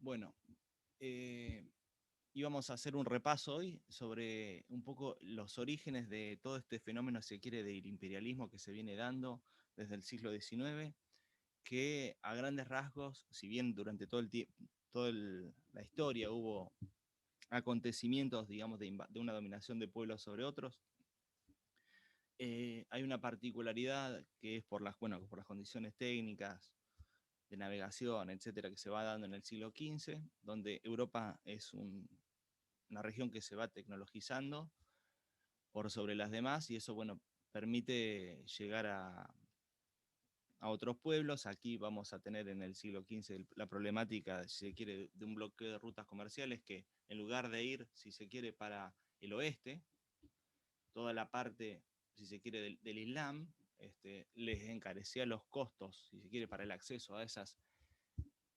Bueno, eh, íbamos a hacer un repaso hoy sobre un poco los orígenes de todo este fenómeno, si se quiere, del imperialismo que se viene dando desde el siglo XIX, que a grandes rasgos, si bien durante todo el tiempo, la historia hubo acontecimientos, digamos, de una dominación de pueblos sobre otros, hay una particularidad que es bueno, por las condiciones técnicas, de navegación, etcétera, que se va dando en el siglo XV, donde Europa es una región que se va tecnologizando por sobre las demás y eso, bueno, permite llegar a otros pueblos. Aquí vamos a tener en el siglo XV la problemática, si se quiere, de un bloqueo de rutas comerciales que en lugar de ir, si se quiere, para el oeste, toda la parte, si se quiere, del Islam, les encarecía los costos, si se quiere, para el acceso a esas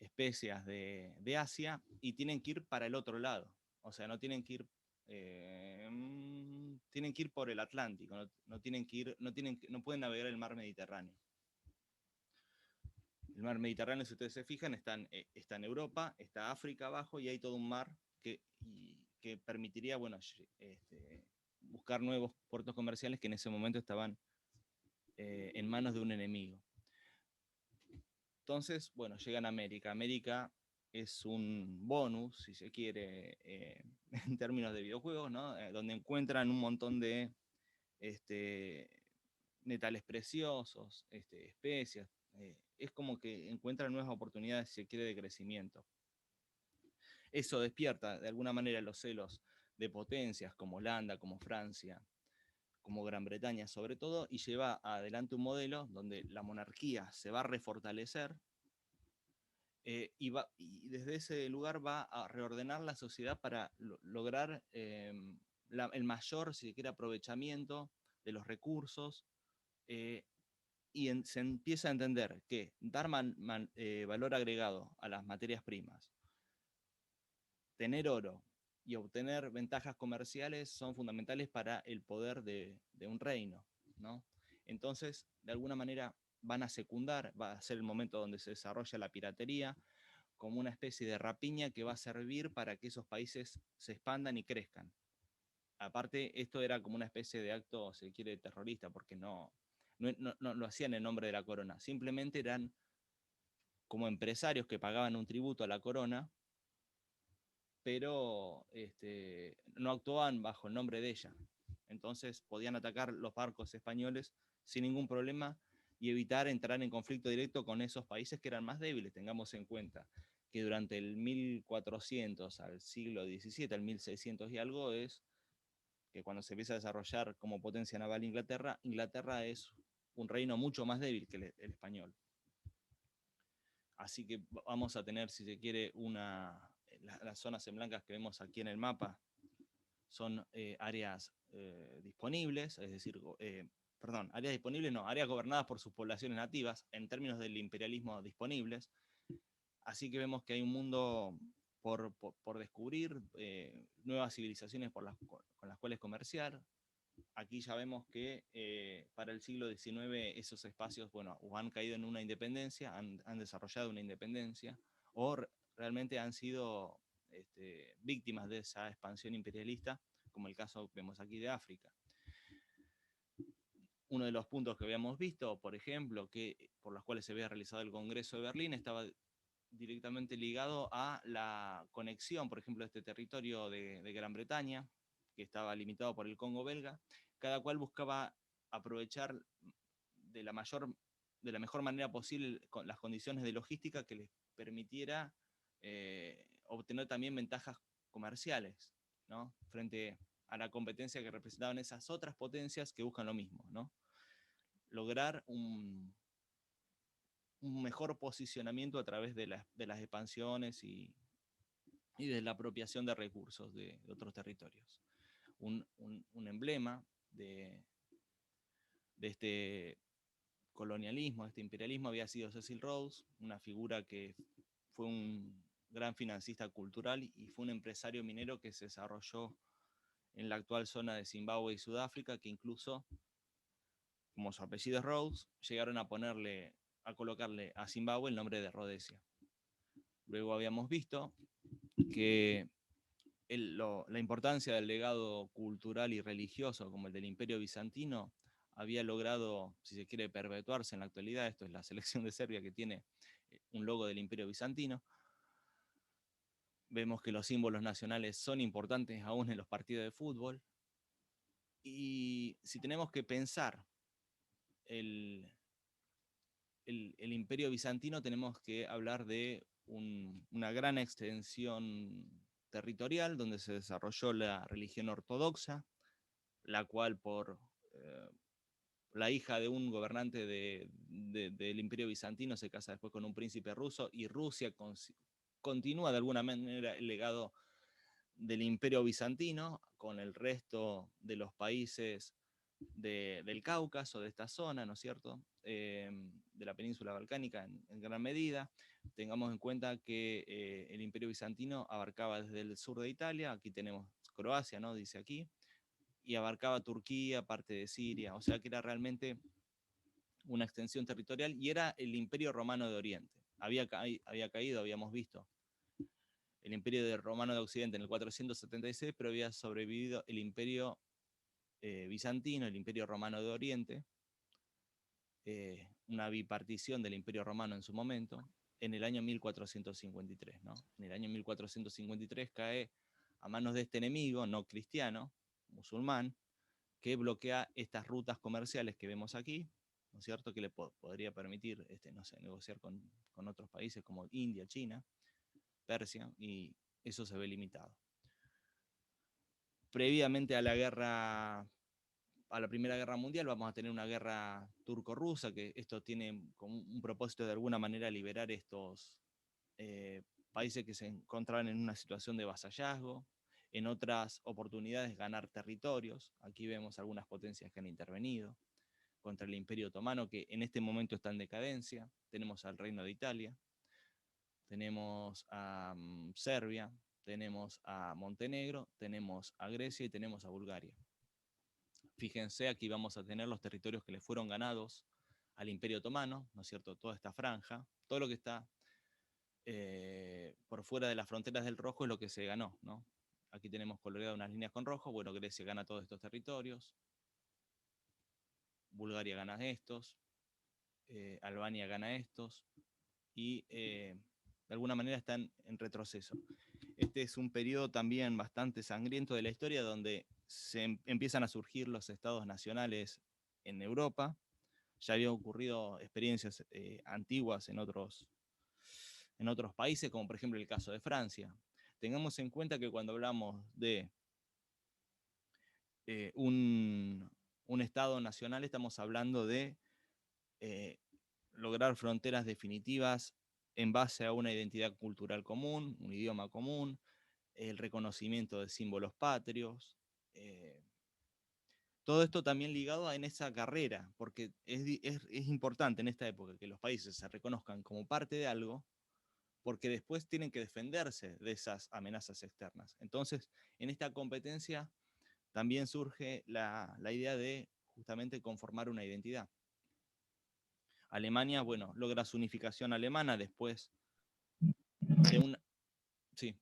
especias de Asia y tienen que ir para el otro lado. O sea, no tienen que ir, tienen que ir por el Atlántico, no tienen que ir, no pueden navegar el mar Mediterráneo. El mar Mediterráneo, si ustedes se fijan, está en Europa, está África abajo y hay todo un mar que permitiría, bueno, buscar nuevos puertos comerciales que en ese momento estaban en manos de un enemigo. Entonces, bueno, llegan a América. América es un bonus, si se quiere, en términos de videojuegos, ¿no? Donde encuentran un montón de este, metales preciosos, especias. Es como que encuentran nuevas oportunidades, si se quiere, de crecimiento. Eso despierta de alguna manera los celos de potencias como Holanda, como Francia, como Gran Bretaña sobre todo, y lleva adelante un modelo donde la monarquía se va a refortalecer y desde ese lugar va a reordenar la sociedad para lograr el mayor, si se quiere, aprovechamiento de los recursos se empieza a entender que dar valor agregado a las materias primas, tener oro y obtener ventajas comerciales son fundamentales para el poder de un reino, ¿no? Entonces, de alguna manera van a secundar, va a ser el momento donde se desarrolla la piratería, como una especie de rapiña que va a servir para que esos países se expandan y crezcan. Aparte, esto era como una especie de acto, si quiere, terrorista, porque no lo hacían en nombre de la corona, simplemente eran como empresarios que pagaban un tributo a la corona, pero no actuaban bajo el nombre de ella. Entonces podían atacar los barcos españoles sin ningún problema y evitar entrar en conflicto directo con esos países que eran más débiles. Tengamos en cuenta que durante el 1400 al siglo XVII, al 1600 y algo, es que cuando se empieza a desarrollar como potencia naval Inglaterra, Inglaterra es un reino mucho más débil que el español. Así que vamos a tener, si se quiere, las zonas en blancas que vemos aquí en el mapa son áreas disponibles, es decir, perdón, áreas disponibles no, áreas gobernadas por sus poblaciones nativas, en términos del imperialismo disponibles. Así que vemos que hay un mundo por descubrir, nuevas civilizaciones con las cuales comerciar. Aquí ya vemos que para el siglo XIX esos espacios, bueno, o han caído en una independencia, han desarrollado una independencia, o realmente han sido víctimas de esa expansión imperialista, como el caso vemos aquí de África. Uno de los puntos que habíamos visto, por ejemplo, por los cuales se había realizado el Congreso de Berlín, estaba directamente ligado a la conexión, por ejemplo, de este territorio de Gran Bretaña, que estaba limitado por el Congo belga, cada cual buscaba aprovechar de de la mejor manera posible las condiciones de logística que les permitiera obtener también ventajas comerciales, ¿no? Frente a la competencia que representaban esas otras potencias que buscan lo mismo, ¿no? Lograr un mejor posicionamiento a través de las expansiones y de la apropiación de recursos de otros territorios. Un emblema de este colonialismo, de este imperialismo, había sido Cecil Rhodes, una figura que fue un gran financista cultural y fue un empresario minero que se desarrolló en la actual zona de Zimbabue y Sudáfrica, que incluso, como su apellido es Rhodes, llegaron a colocarle a Zimbabue el nombre de Rhodesia. Luego habíamos visto que la importancia del legado cultural y religioso como el del Imperio Bizantino había logrado, si se quiere, perpetuarse en la actualidad. Esto es la selección de Serbia, que tiene un logo del Imperio Bizantino. Vemos que los símbolos nacionales son importantes aún en los partidos de fútbol. Y si tenemos que pensar el Imperio Bizantino, tenemos que hablar de una gran extensión territorial donde se desarrolló la religión ortodoxa, la cual por la hija de un gobernante del Imperio Bizantino se casa después con un príncipe ruso, y Rusia continúa de alguna manera el legado del Imperio Bizantino con el resto de los países del Cáucaso, de esta zona, ¿no es cierto? De la península balcánica en gran medida. Tengamos en cuenta que el Imperio Bizantino abarcaba desde el sur de Italia, aquí tenemos Croacia, ¿no? Dice aquí, y abarcaba Turquía, parte de Siria, o sea que era realmente una extensión territorial, y era el Imperio Romano de Oriente. Había caído, habíamos visto, el Imperio Romano de Occidente en el 476, pero había sobrevivido el Imperio Bizantino, el Imperio Romano de Oriente, una bipartición del Imperio Romano en su momento, en el año 1453. ¿No? En el año 1453 cae a manos de este enemigo no cristiano, musulmán, que bloquea estas rutas comerciales que vemos aquí, ¿no es cierto?, que le podría permitir no sé, negociar con otros países como India, China, Persia, y eso se ve limitado. Previamente a la Primera Guerra Mundial vamos a tener una guerra turco-rusa, que esto tiene como un propósito de alguna manera liberar estos países que se encontraban en una situación de vasallazgo, en otras oportunidades ganar territorios. Aquí vemos algunas potencias que han intervenido contra el Imperio Otomano, que en este momento está en decadencia. Tenemos al Reino de Italia, tenemos a Serbia, tenemos a Montenegro, tenemos a Grecia y tenemos a Bulgaria. Fíjense, aquí vamos a tener los territorios que le fueron ganados al Imperio Otomano, ¿no es cierto? Toda esta franja, todo lo que está por fuera de las fronteras del rojo es lo que se ganó, ¿no? Aquí tenemos coloreadas unas líneas con rojo. Bueno, Grecia gana todos estos territorios, Bulgaria gana estos, Albania gana estos, y de alguna manera están en retroceso. Este es un periodo también bastante sangriento de la historia, donde se empiezan a surgir los estados nacionales en Europa. Ya había ocurrido experiencias antiguas en otros países, como por ejemplo el caso de Francia. Tengamos en cuenta que cuando hablamos de un estado nacional, estamos hablando de lograr fronteras definitivas en base a una identidad cultural común, un idioma común, el reconocimiento de símbolos patrios, todo esto también ligado en esa carrera, porque es importante en esta época que los países se reconozcan como parte de algo, porque después tienen que defenderse de esas amenazas externas. Entonces, en esta competencia también surge la idea de justamente conformar una identidad. Alemania, bueno, logra su unificación alemana después de una... Sí.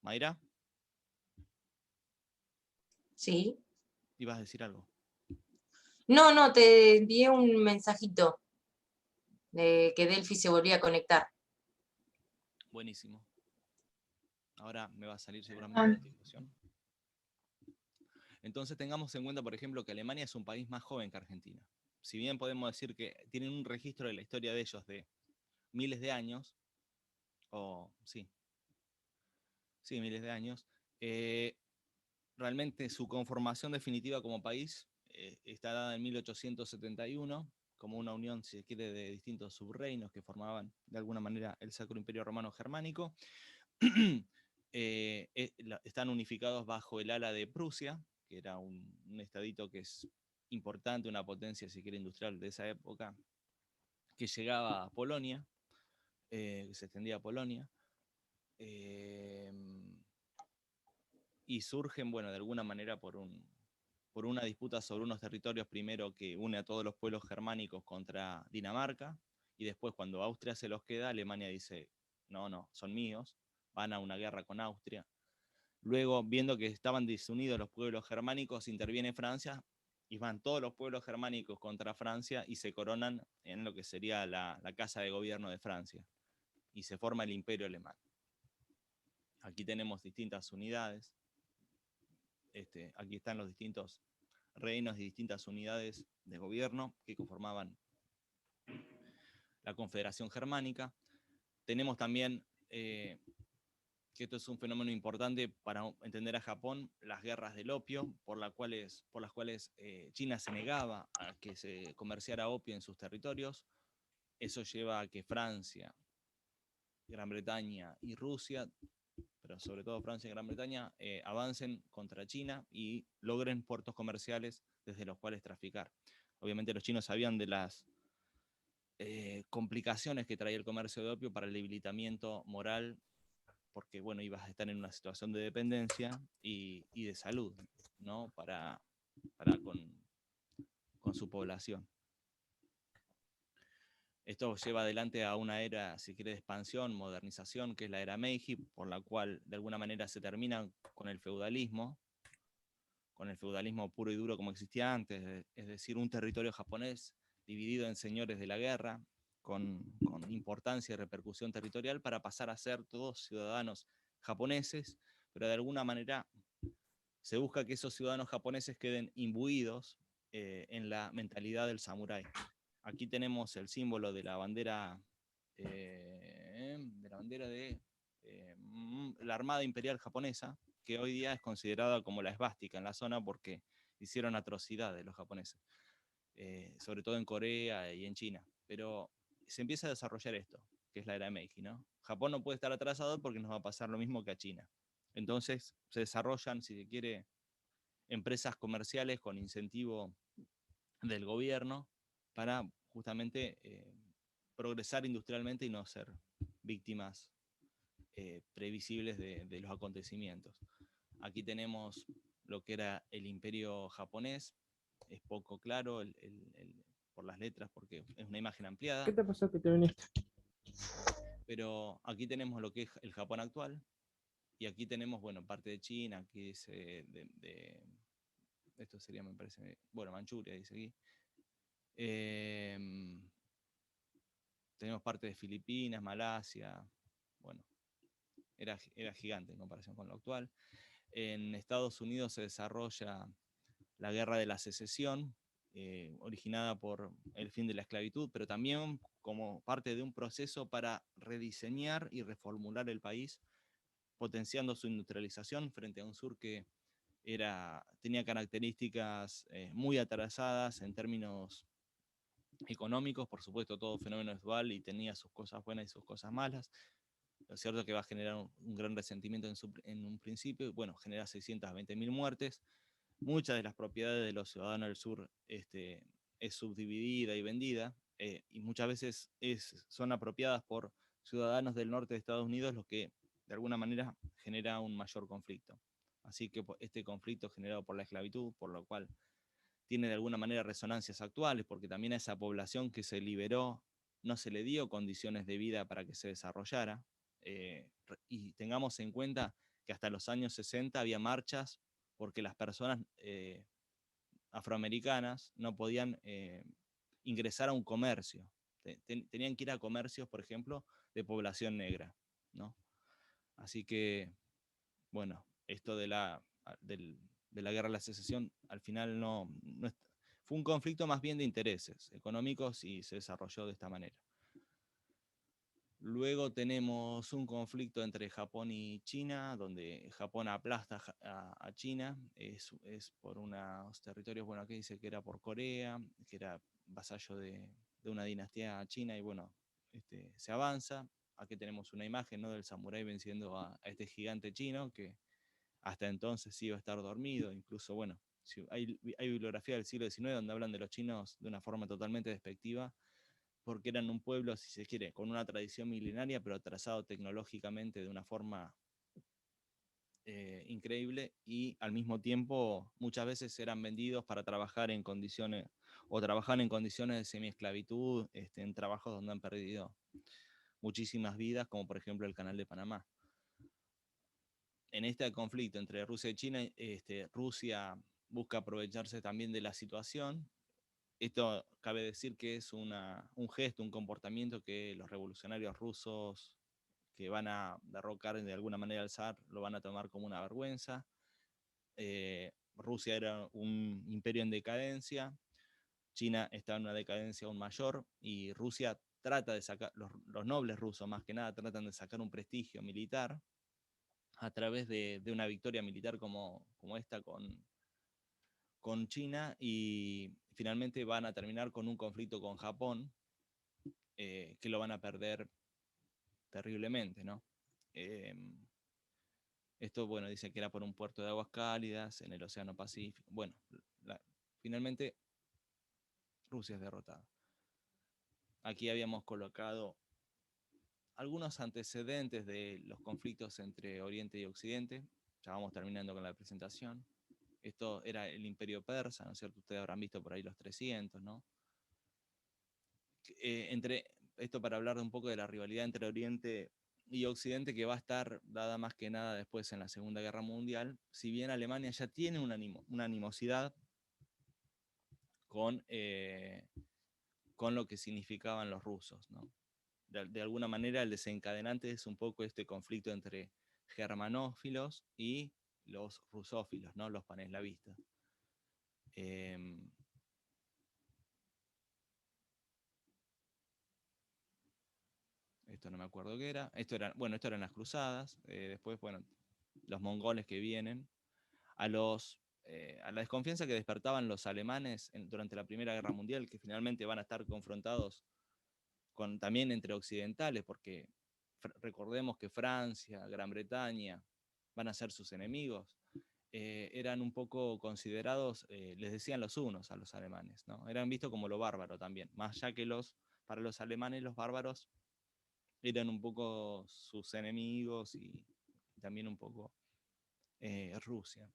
Mayra, Sí. ibas a decir algo. No, no, te envié un mensajito de que Delphi se volvía a conectar. Buenísimo. Ahora me va a salir seguramente la notificación. Entonces tengamos en cuenta, por ejemplo, que Alemania es un país más joven que Argentina. Si bien podemos decir que tienen un registro de la historia de ellos de miles de años, o sí, miles de años, realmente su conformación definitiva como país está dada en 1871, como una unión, si se quiere, de distintos subreinos que formaban de alguna manera el Sacro Imperio Romano Germánico. Están unificados bajo el ala de Prusia, que era un estadito que es importante, una potencia, si quiere, industrial de esa época, que llegaba a Polonia, que se extendía a Polonia, y surgen, bueno, de alguna manera por por una disputa sobre unos territorios primero que une a todos los pueblos germánicos contra Dinamarca, y después cuando Austria se los queda, Alemania dice, no, son míos, van a una guerra con Austria. Luego, viendo que estaban desunidos los pueblos germánicos, interviene Francia y van todos los pueblos germánicos contra Francia y se coronan en lo que sería la Casa de Gobierno de Francia. Y se forma el Imperio Alemán. Aquí tenemos distintas unidades. Aquí están los distintos reinos y distintas unidades de gobierno que conformaban la Confederación Germánica. Tenemos también, que esto es un fenómeno importante para entender a Japón, las guerras del opio, por las cuales China se negaba a que se comerciara opio en sus territorios. Eso lleva a que Francia, Gran Bretaña y Rusia, pero sobre todo Francia y Gran Bretaña, avancen contra China y logren puertos comerciales desde los cuales traficar. Obviamente los chinos sabían de las complicaciones que traía el comercio de opio para el debilitamiento moral, porque bueno, ibas a estar en una situación de dependencia y de salud, ¿no? para con su población. Esto lleva adelante a una era, si quiere, de expansión, modernización, que es la era Meiji, por la cual de alguna manera se termina con el feudalismo puro y duro como existía antes, es decir, un territorio japonés dividido en señores de la guerra, con importancia y repercusión territorial, para pasar a ser todos ciudadanos japoneses, pero de alguna manera se busca que esos ciudadanos japoneses queden imbuidos en la mentalidad del samurái. Aquí tenemos el símbolo de la bandera de la Armada Imperial Japonesa, que hoy día es considerada como la esvástica en la zona porque hicieron atrocidades los japoneses, sobre todo en Corea y en China. Pero se empieza a desarrollar esto, que es la era Meiji, ¿no? Japón no puede estar atrasado porque nos va a pasar lo mismo que a China. Entonces se desarrollan, si se quiere, empresas comerciales con incentivo del gobierno para justamente progresar industrialmente y no ser víctimas previsibles de los acontecimientos. Aquí tenemos lo que era el imperio japonés, es poco claro por las letras porque es una imagen ampliada. ¿Qué te pasó que te viniste? Pero aquí tenemos lo que es el Japón actual, y aquí tenemos, bueno, parte de China, que es esto sería, me parece, bueno, Manchuria, dice aquí. Tenemos parte de Filipinas, Malasia, bueno, era gigante en comparación con lo actual. En Estados Unidos se desarrolla la Guerra de la Secesión, originada por el fin de la esclavitud, pero también como parte de un proceso para rediseñar y reformular el país, potenciando su industrialización frente a un sur que tenía características muy atrasadas en términos económicos. Por supuesto, todo fenómeno es dual y tenía sus cosas buenas y sus cosas malas. Lo cierto es que va a generar un gran resentimiento en un principio. Bueno, genera 620.000 muertes. Muchas de las propiedades de los ciudadanos del sur es subdividida y vendida, y muchas veces son apropiadas por ciudadanos del norte de Estados Unidos, lo que de alguna manera genera un mayor conflicto. Así que este conflicto generado por la esclavitud, por lo cual tiene de alguna manera resonancias actuales, porque también a esa población que se liberó no se le dio condiciones de vida para que se desarrollara. Y tengamos en cuenta que hasta los años 60 había marchas porque las personas afroamericanas no podían ingresar a un comercio. Tenían que ir a comercios, por ejemplo, de población negra, ¿no? Así que, bueno, esto de la Guerra de la Secesión al final fue un conflicto más bien de intereses económicos y se desarrolló de esta manera. Luego tenemos un conflicto entre Japón y China, donde Japón aplasta a China, es por unos territorios, bueno, aquí dice que era por Corea, que era vasallo de una dinastía china, y bueno, se avanza. Aquí tenemos una imagen, ¿no?, del samurái venciendo a este gigante chino, que hasta entonces iba a estar dormido. Incluso, bueno, hay bibliografía del siglo XIX donde hablan de los chinos de una forma totalmente despectiva, porque eran un pueblo, si se quiere, con una tradición milenaria, pero atrasado tecnológicamente de una forma increíble, y al mismo tiempo muchas veces eran vendidos para trabajar en condiciones, o trabajar en condiciones de semiesclavitud, en trabajos donde han perdido muchísimas vidas, como por ejemplo el Canal de Panamá. En este conflicto entre Rusia y China, Rusia busca aprovecharse también de la situación. Esto cabe decir que es un gesto, un comportamiento que los revolucionarios rusos que van a derrocar de alguna manera al zar lo van a tomar como una vergüenza. Rusia era un imperio en decadencia, China está en una decadencia aún mayor, y Rusia trata de sacar, los nobles rusos más que nada tratan de sacar un prestigio militar a través de una victoria militar como esta con China, y finalmente van a terminar con un conflicto con Japón, que lo van a perder terriblemente, ¿no? Esto, bueno, dice que era por un puerto de aguas cálidas en el Océano Pacífico. Bueno, finalmente Rusia es derrotada. Aquí habíamos colocado algunos antecedentes de los conflictos entre Oriente y Occidente. Ya vamos terminando con la presentación. Esto era el Imperio Persa, ¿no es cierto? Ustedes habrán visto por ahí los 300, ¿no? Esto para hablar de un poco de la rivalidad entre Oriente y Occidente, que va a estar dada más que nada después en la Segunda Guerra Mundial. Si bien Alemania ya tiene una animosidad con lo que significaban los rusos, ¿no? De alguna manera el desencadenante es un poco este conflicto entre germanófilos y los rusófilos, ¿no? Los paneslavistas. Esto no me acuerdo qué era. Esto eran las cruzadas. Después, bueno, los mongoles que vienen. A la desconfianza que despertaban los alemanes durante la Primera Guerra Mundial, que finalmente van a estar confrontados también entre occidentales, porque recordemos que Francia, Gran Bretaña van a ser sus enemigos. Eran un poco considerados, les decían los hunos a los alemanes, ¿no? Eran vistos como lo bárbaro también, más allá que para los alemanes los bárbaros eran un poco sus enemigos, y también un poco Rusia.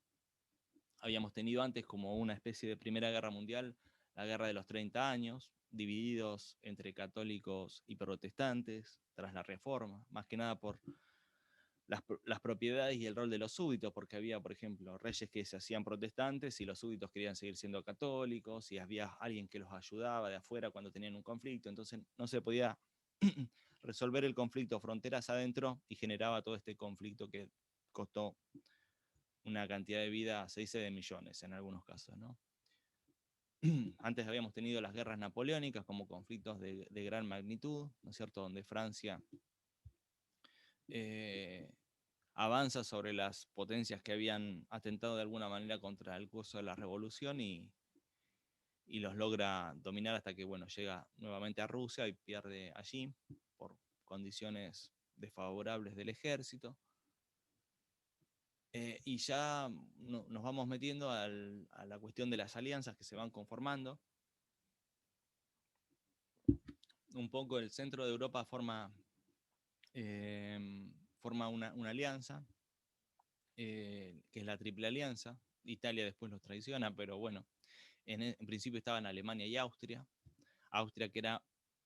Habíamos tenido antes como una especie de Primera Guerra Mundial, la Guerra de los 30 años, divididos entre católicos y protestantes tras la Reforma, más que nada por las propiedades y el rol de los súbditos, porque había, por ejemplo, reyes que se hacían protestantes y los súbditos querían seguir siendo católicos, y había alguien que los ayudaba de afuera cuando tenían un conflicto, entonces no se podía resolver el conflicto fronteras adentro, y generaba todo este conflicto que costó una cantidad de vida, se dice de millones en algunos casos, ¿no? Antes habíamos tenido las guerras napoleónicas como conflictos de gran magnitud, ¿no es cierto?, donde Francia avanza sobre las potencias que habían atentado de alguna manera contra el curso de la revolución, y los logra dominar hasta que, bueno, llega nuevamente a Rusia y pierde allí por condiciones desfavorables del ejército. Y ya nos vamos metiendo a la cuestión de las alianzas que se van conformando. Un poco el centro de Europa forma una alianza, que es la Triple Alianza. Italia después los traiciona, pero bueno, en principio estaban Alemania y Austria. Austria, que era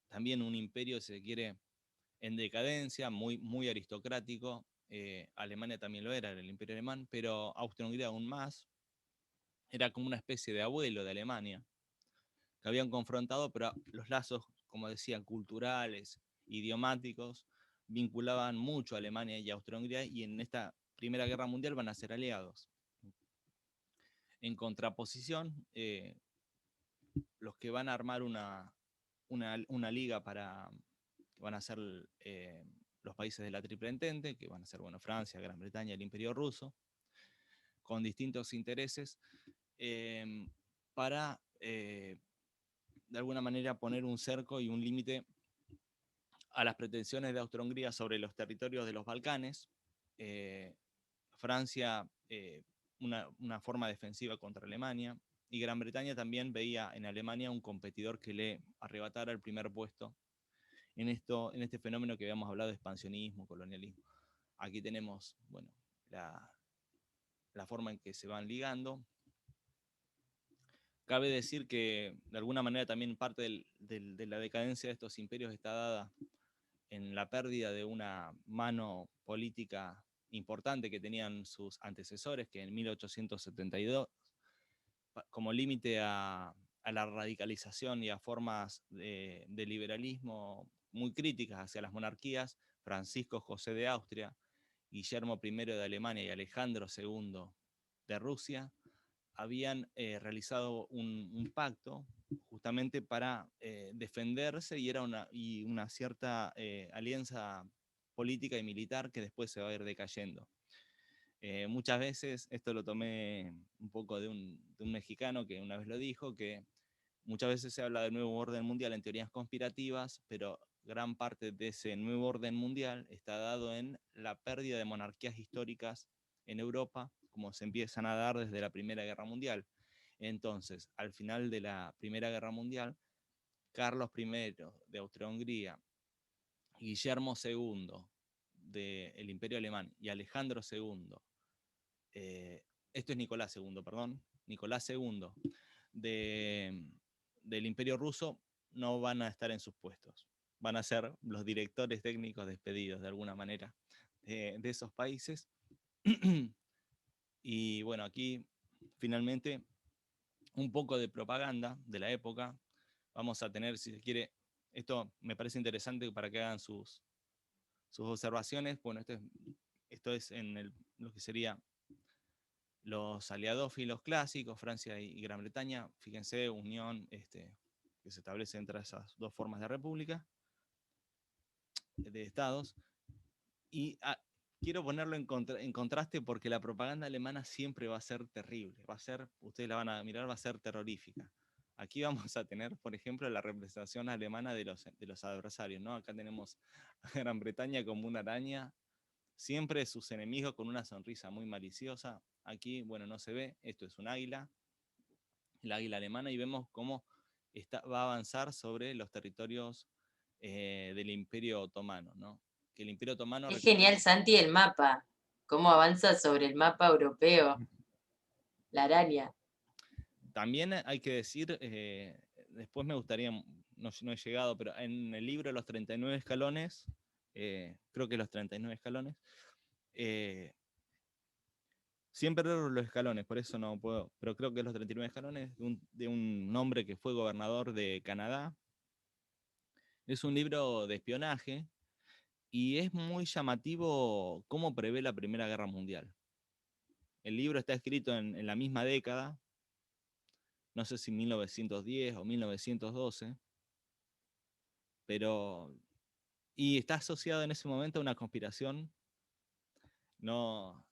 también un imperio, si se quiere, en decadencia, muy, muy aristocrático. Alemania también lo era el imperio alemán, pero Austria-Hungría aún más. Era como una especie de abuelo de Alemania, que habían confrontado, pero los lazos, como decía, culturales, idiomáticos, vinculaban mucho a Alemania y Austria-Hungría, y en esta Primera Guerra Mundial van a ser aliados. En contraposición, los que van a armar una liga que van a ser los países de la Triple Entente, que van a ser, bueno, Francia, Gran Bretaña, el Imperio Ruso, con distintos intereses, para de alguna manera poner un cerco y un límite a las pretensiones de Austria-Hungría sobre los territorios de los Balcanes. Francia, una forma defensiva contra Alemania, y Gran Bretaña también veía en Alemania un competidor que le arrebatara el primer puesto en este fenómeno que habíamos hablado de expansionismo, colonialismo. Aquí tenemos, bueno, la forma en que se van ligando. Cabe decir que de alguna manera también parte de la decadencia de estos imperios está dada en la pérdida de una mano política importante que tenían sus antecesores, que en 1872, como límite a la radicalización y a formas de liberalismo muy críticas hacia las monarquías, Francisco José de Austria, Guillermo I de Alemania y Alejandro II de Rusia, habían realizado un pacto justamente para defenderse, y era una cierta alianza política y militar que después se va a ir decayendo. Muchas veces, esto lo tomé un poco de un mexicano que una vez lo dijo, que muchas veces se habla del nuevo orden mundial en teorías conspirativas, pero gran parte de ese nuevo orden mundial está dado en la pérdida de monarquías históricas en Europa, como se empiezan a dar desde la Primera Guerra Mundial. Entonces, al final de la Primera Guerra Mundial, Carlos I de Austria-Hungría, Guillermo II del Imperio Alemán y Alejandro II, esto es Nicolás II, perdón, Nicolás II del Imperio Ruso, no van a estar en sus puestos. Van a ser los directores técnicos despedidos de alguna manera de esos países. Y bueno, aquí finalmente un poco de propaganda de la época. Vamos a tener, si se quiere, esto me parece interesante para que hagan sus observaciones. Bueno, esto es en lo que sería los aliadófilos clásicos, Francia y Gran Bretaña. Fíjense, unión que se establece entre esas dos formas de república, de estados. Y quiero ponerlo en contraste porque la propaganda alemana siempre va a ser terrible. Ustedes la van a mirar, va a ser terrorífica. Aquí vamos a tener, por ejemplo, la representación alemana de los adversarios, ¿no? Acá tenemos a Gran Bretaña como una araña, siempre sus enemigos con una sonrisa muy maliciosa. Aquí, bueno, no se ve, esto es un águila, el águila alemana, y vemos cómo va a avanzar sobre los territorios del Imperio Otomano, ¿no? Que el Imperio Otomano... Es genial, Santi, el mapa. Cómo avanza sobre el mapa europeo, la araña. También hay que decir, después me gustaría, no he llegado, pero en el libro Los 39 escalones, creo que los 39 escalones, siempre erro los escalones, por eso no puedo, pero creo que los 39 escalones de un hombre que fue gobernador de Canadá. Es un libro de espionaje y es muy llamativo cómo prevé la Primera Guerra Mundial. El libro está escrito en la misma década, no sé si 1910 o 1912, pero... Y está asociado en ese momento a una conspiración, no,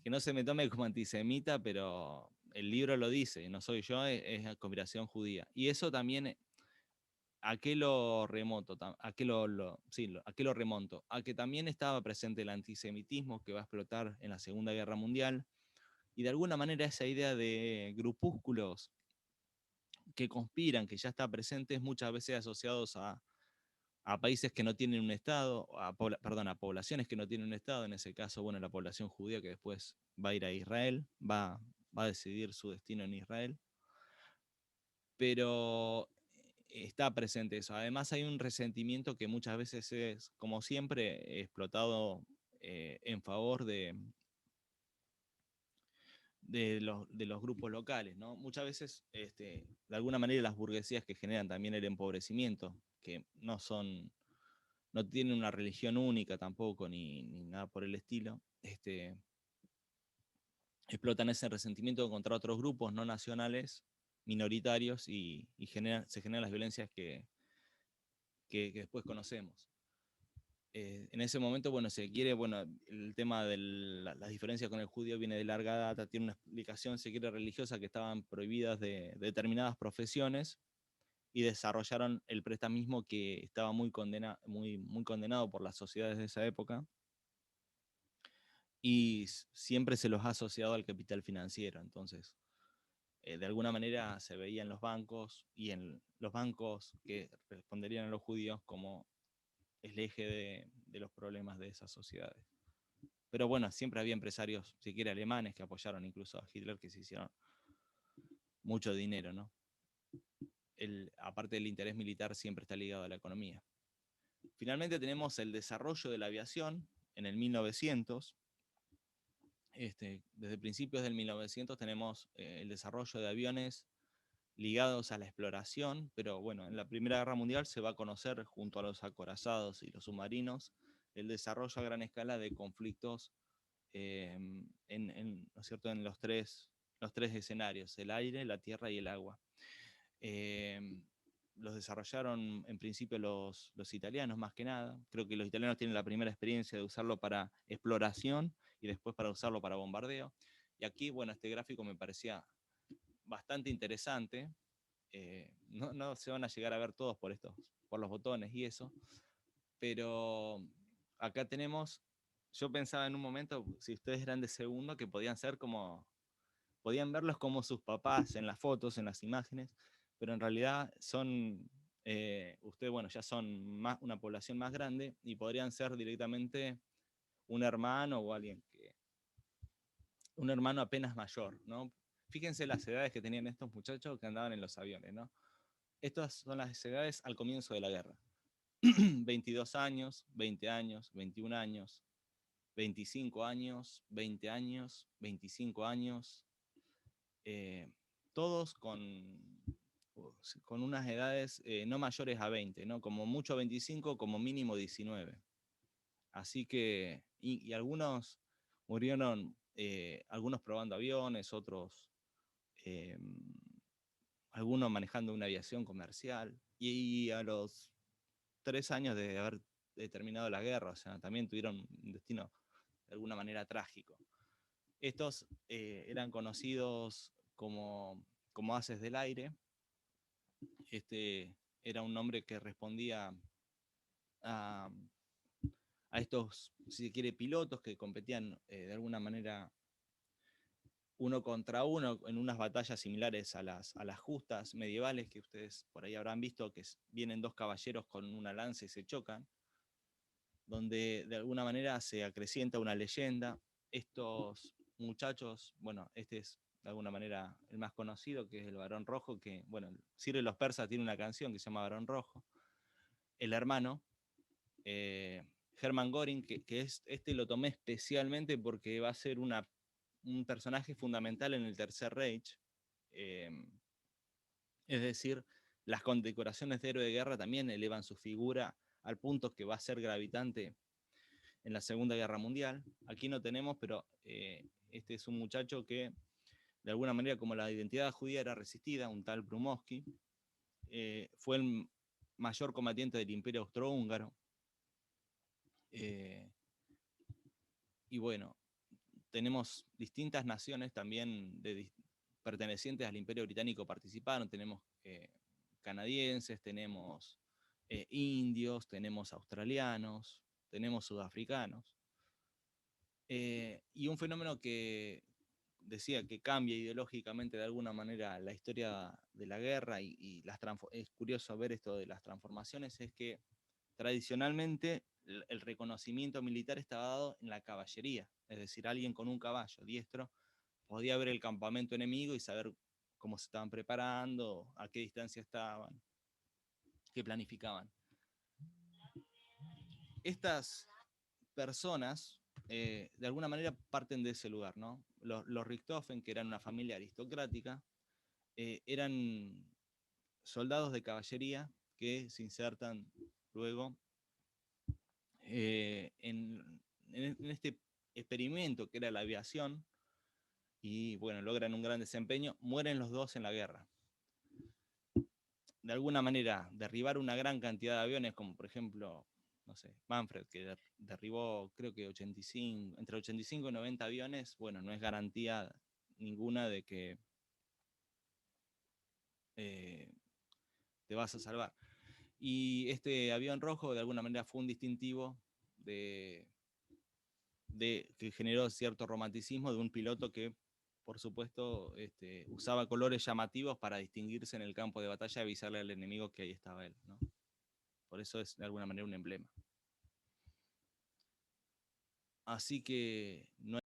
que no se me tome como antisemita, pero el libro lo dice, no soy yo, es la conspiración judía. Y eso también, ¿a qué lo remonto? ¿A qué lo remonto? A que también estaba presente el antisemitismo que va a explotar en la Segunda Guerra Mundial, y de alguna manera esa idea de grupúsculos que conspiran, que ya está presente, es muchas veces asociados a países que no tienen un Estado, a poblaciones que no tienen un Estado, en ese caso, bueno, la población judía que después va a ir a Israel, va a decidir su destino en Israel, pero está presente eso. Además hay un resentimiento que muchas veces es, como siempre, explotado en favor de los grupos locales, ¿no? Muchas veces, de alguna manera, las burguesías que generan también el empobrecimiento, que no tienen una religión única tampoco, ni nada por el estilo, explotan ese resentimiento contra otros grupos no nacionales, minoritarios, y se generan las violencias que después conocemos. En ese momento, bueno, se quiere, bueno, el tema de las diferencias con el judío viene de larga data, tiene una explicación, se quiere, religiosa, que estaban prohibidas de determinadas profesiones, y desarrollaron el prestamismo que estaba muy condenado por las sociedades de esa época, y siempre se los ha asociado al capital financiero. Entonces, de alguna manera se veía en los bancos, y en los bancos que responderían a los judíos como el eje de los problemas de esas sociedades. Pero bueno, siempre había empresarios, siquiera alemanes, que apoyaron incluso a Hitler, que se hicieron mucho dinero, ¿no? Aparte del interés militar, siempre está ligado a la economía. Finalmente tenemos el desarrollo de la aviación en el 1900. Desde principios del 1900 tenemos el desarrollo de aviones ligados a la exploración, pero bueno, en la Primera Guerra Mundial se va a conocer, junto a los acorazados y los submarinos, el desarrollo a gran escala de conflictos ¿no es cierto?, en los tres escenarios: el aire, la tierra y el agua. Los desarrollaron en principio los italianos, más que nada. Creo que los italianos tienen la primera experiencia de usarlo para exploración y después para usarlo para bombardeo. Y aquí, bueno, este gráfico me parecía bastante interesante. No se van a llegar a ver todos por los botones y eso, pero acá tenemos, yo pensaba en un momento, si ustedes eran de segundo, que podían verlos como sus papás en las fotos, en las imágenes, pero en realidad son, ustedes, bueno, ya son una población más grande y podrían ser directamente un hermano o un hermano apenas mayor, ¿no? Fíjense las edades que tenían estos muchachos que andaban en los aviones, ¿no? Estas son las edades al comienzo de la guerra. 22 años, 20 años, 21 años, 25 años, 20 años, 25 años, todos con unas edades no mayores a 20, ¿no? Como mucho 25, como mínimo 19. Así que, y algunos murieron, algunos probando aviones, otros, algunos manejando una aviación comercial, y a los 3 años de haber terminado la guerra, o sea, también tuvieron un destino de alguna manera trágico. Estos eran conocidos como haces del aire. Era un nombre que respondía a, a estos, si se quiere, pilotos que competían de alguna manera uno contra uno en unas batallas similares a las justas medievales que ustedes por ahí habrán visto, que vienen dos caballeros con una lanza y se chocan, donde de alguna manera se acrecienta una leyenda. Estos muchachos, bueno, este es de alguna manera el más conocido, que es el Barón Rojo, que, bueno, Ciro y los persas tiene una canción que se llama Barón Rojo. El hermano, Hermann Göring, que lo tomé especialmente porque va a ser un personaje fundamental en el Tercer Reich. Es decir, las condecoraciones de héroe de guerra también elevan su figura al punto que va a ser gravitante en la Segunda Guerra Mundial. Aquí no tenemos, pero este es un muchacho que, de alguna manera, como la identidad judía era resistida, un tal Brumowski, fue el mayor combatiente del Imperio Austrohúngaro. Y bueno, tenemos distintas naciones también pertenecientes al Imperio Británico participaron. Tenemos canadienses, tenemos indios, tenemos australianos, tenemos sudafricanos. Y un fenómeno que decía que cambia ideológicamente de alguna manera la historia de la guerra y es curioso ver esto de las transformaciones, es que tradicionalmente el reconocimiento militar estaba dado en la caballería, es decir, alguien con un caballo diestro podía ver el campamento enemigo y saber cómo se estaban preparando, a qué distancia estaban, qué planificaban. Estas personas, de alguna manera, parten de ese lugar, ¿no? Los Richthofen, que eran una familia aristocrática, eran soldados de caballería que se insertan luego en este experimento que era la aviación, y bueno, logran un gran desempeño. Mueren los dos en la guerra. De alguna manera, derribar una gran cantidad de aviones, como por ejemplo, no sé, Manfred, que derribó creo que entre 85 y 90 aviones, bueno, no es garantía ninguna de que te vas a salvar. Y este avión rojo de alguna manera fue un distintivo que generó cierto romanticismo de un piloto que, por supuesto, usaba colores llamativos para distinguirse en el campo de batalla y avisarle al enemigo que ahí estaba él, ¿no? Por eso es de alguna manera un emblema. Así que no